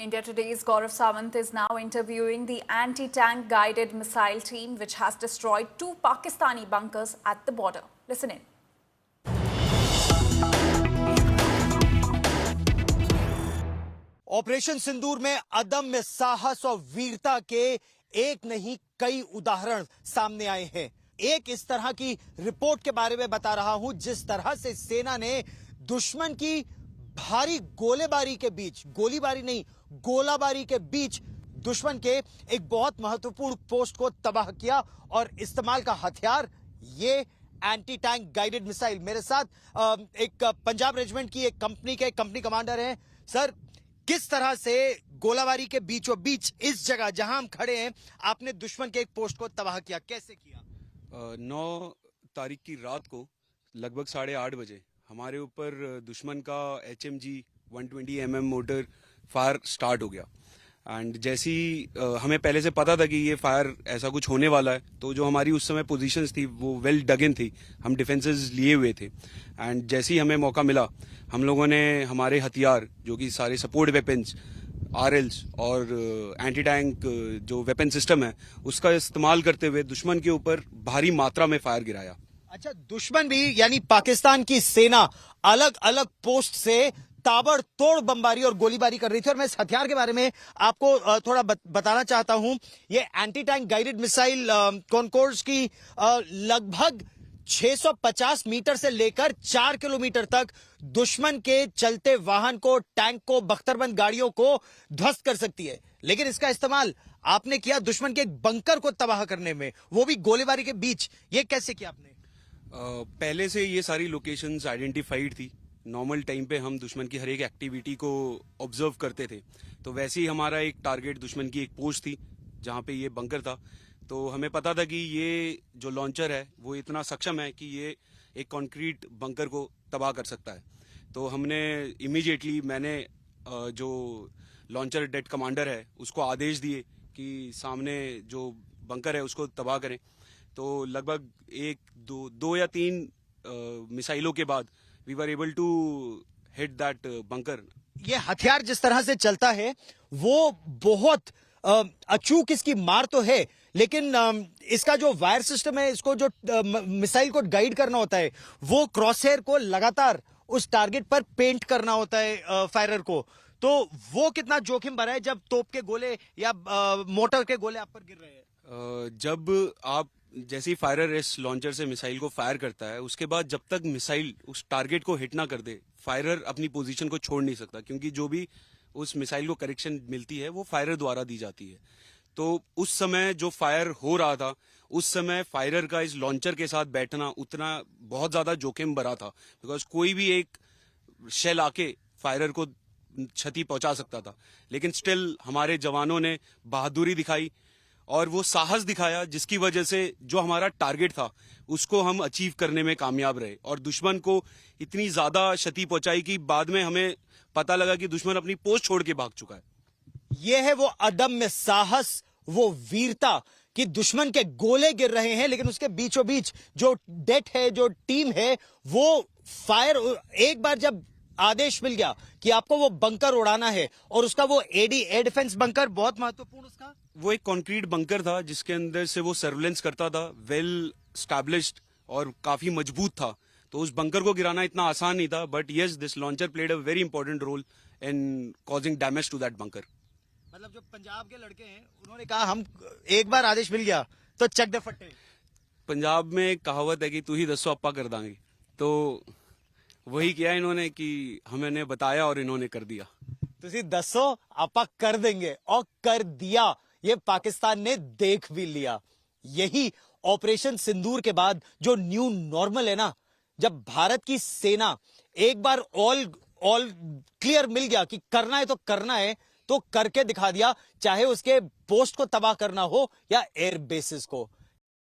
India Today's Gaurav Sawant is now interviewing the anti-tank guided missile team which has destroyed 2 Pakistani bunkers at the border. Listen in. Operation Sindoor में अदम्य साहस और वीरता के एक नहीं कई उदाहरण सामने आए हैं। एक इस तरह की रिपोर्ट के बारे में बता रहा हूं जिस तरह से सेना ने दुश्मन की भारी गोलीबारी के बीच, गोलीबारी नहीं गोलाबारी के बीच दुश्मन के एक बहुत महत्वपूर्ण पोस्ट को तबाह किया और इस्तेमाल का हथियार ये एंटी टैंक गाइडेड मिसाइल। मेरे साथ एक पंजाब रेजिमेंट की एक कंपनी कमांडर हैं। सर, किस तरह से गोलाबारी के बीचों बीच इस जगह जहां हम खड़े हैं आपने दुश्मन के एक पोस्ट को तबाह किया, कैसे किया? 9 तारीख की रात को लगभग 8:30 बजे हमारे ऊपर दुश्मन का HMG 120 mm motor fire start हो गया। एंड जैसे ही हमें पहले से पता था कि ये फायर ऐसा कुछ होने वाला है, तो जो हमारी उस समय पोजीशंस थी वो वेल डगन थी, हम डिफेंसेस लिए हुए थे। एंड जैसे ही हमें मौका मिला हम लोगों ने हमारे हथियार जो कि सारे सपोर्ट वेपन्स, RLs और एंटी टैंक जो वेपन सिस्टम है उसका इस्तेमाल करते हुए दुश्मन के ऊपर भारी मात्रा में फायर गिराया। अच्छा, दुश्मन भी यानी पाकिस्तान की सेना अलग अलग पोस्ट से ताबड़तोड़ बमबारी और गोलीबारी कर रही थी। और मैं इस हथियार के बारे में आपको थोड़ा बताना चाहता हूं। ये anti tank guided missile concourse की लगभग 650 मीटर से लेकर 4 किलोमीटर तक दुश्मन के चलते वाहन को, टैंक को, बख्तरबंद गाड़ियों को ध्वस्त कर सकती है। लेकिन इसका इस्तेमाल आपने किया दुश्मन के एक बंकर को तबाह करने में, वो भी गोलीबारी के बीच। ये कैसे किया आपने? पहले से ये सारी लोकेशंस आइडेंटिफाइड थी। नॉर्मल टाइम पे हम दुश्मन की हर एक एक्टिविटी को ऑब्जर्व करते थे, तो वैसे ही हमारा एक टारगेट दुश्मन की एक पोस्ट थी जहां पे ये बंकर था। तो हमें पता था कि ये जो लॉन्चर है वो इतना सक्षम है कि ये एक कंक्रीट बंकर को तबाह कर सकता है। तो हमने इमीडिएटली मैंने जो लॉन्चर डेट कमांडर है उसको आदेश दिए कि सामने जो बंकर है उसको तबाह करें। तो लगभग 2 या 3 मिसाइलों के बाद we were able to hit that bunker. ये हथियार जिस तरह से चलता है वो बहुत अचूक इसकी मार तो है, लेकिन इसका जो वायर सिस्टम है, इसको जो मिसाइल को गाइड करना होता है वो क्रॉसहेयर को लगातार उस टारगेट पर पेंट करना होता है फायरर को। तो वो कितना जोखिम भरा है जब तोप के गोले या मोटर के गोले आप पर गिर रहे हैं? जब आप जैसे ही फायरर इस लॉन्चर से मिसाइल को फायर करता है उसके बाद जब तक मिसाइल उस टारगेट को हिट ना कर दे, फायरर अपनी पोजीशन को छोड़ नहीं सकता, क्योंकि जो भी उस मिसाइल को करेक्शन मिलती है वो फायरर द्वारा दी जाती है। तो उस समय जो फायर हो रहा था उस समय फायरर का इस लॉन्चर के साथ बैठना उतना बहुत ज्यादा जोखिम भरा था, बिकॉज कोई भी एक शेल आके फायरर को क्षति पहुंचा सकता था। लेकिन स्टिल हमारे जवानों ने बहादुरी दिखाई और वो साहस दिखाया जिसकी वजह से जो हमारा टारगेट था उसको हम अचीव करने में कामयाब रहे और दुश्मन को इतनी ज्यादा क्षति पहुंचाई कि बाद में हमें पता लगा कि दुश्मन अपनी पोस्ट छोड़ के भाग चुका है। यह है वो अदम्य साहस, वो वीरता कि दुश्मन के गोले गिर रहे हैं लेकिन उसके बीचों बीच जो डेट है, जो टीम है, वो फायर, एक बार जब आदेश मिल गया कि आपको वो बंकर उड़ाना है और उसका वो एयर डिफेंस बंकर बहुत महत्वपूर्ण, उसका वो एक कंक्रीट बंकर था जिसके अंदर से वो सर्विलेंस करता था, वेल स्टैब्लिश्ड और काफी मजबूत था। तो उस बंकर को गिराना इतना आसान नहीं था, but yes, this launcher played a very important role in causing damage to that bunker. मतलब जो पंजाब के लड़के हैं उन्होंने कहा हम एक बार आदेश मिल गया तो चक दे फट्टे। पंजाब में एक कहावत है कि तू ही दसो अप्पा कर दांगे, तो वही किया इन्होंने कि हमें बताया और इन्होंने कर दिया। तुसी दसो आपा कर देंगे और कर दिया। ये पाकिस्तान ने देख भी लिया। यही ऑपरेशन सिंदूर के बाद जो न्यू नॉर्मल है ना, जब भारत की सेना एक बार ऑल क्लियर मिल गया कि करना है तो करना है, तो करके दिखा दिया, चाहे उसके पोस्ट को तबाह करना हो या एयर बेसिस को।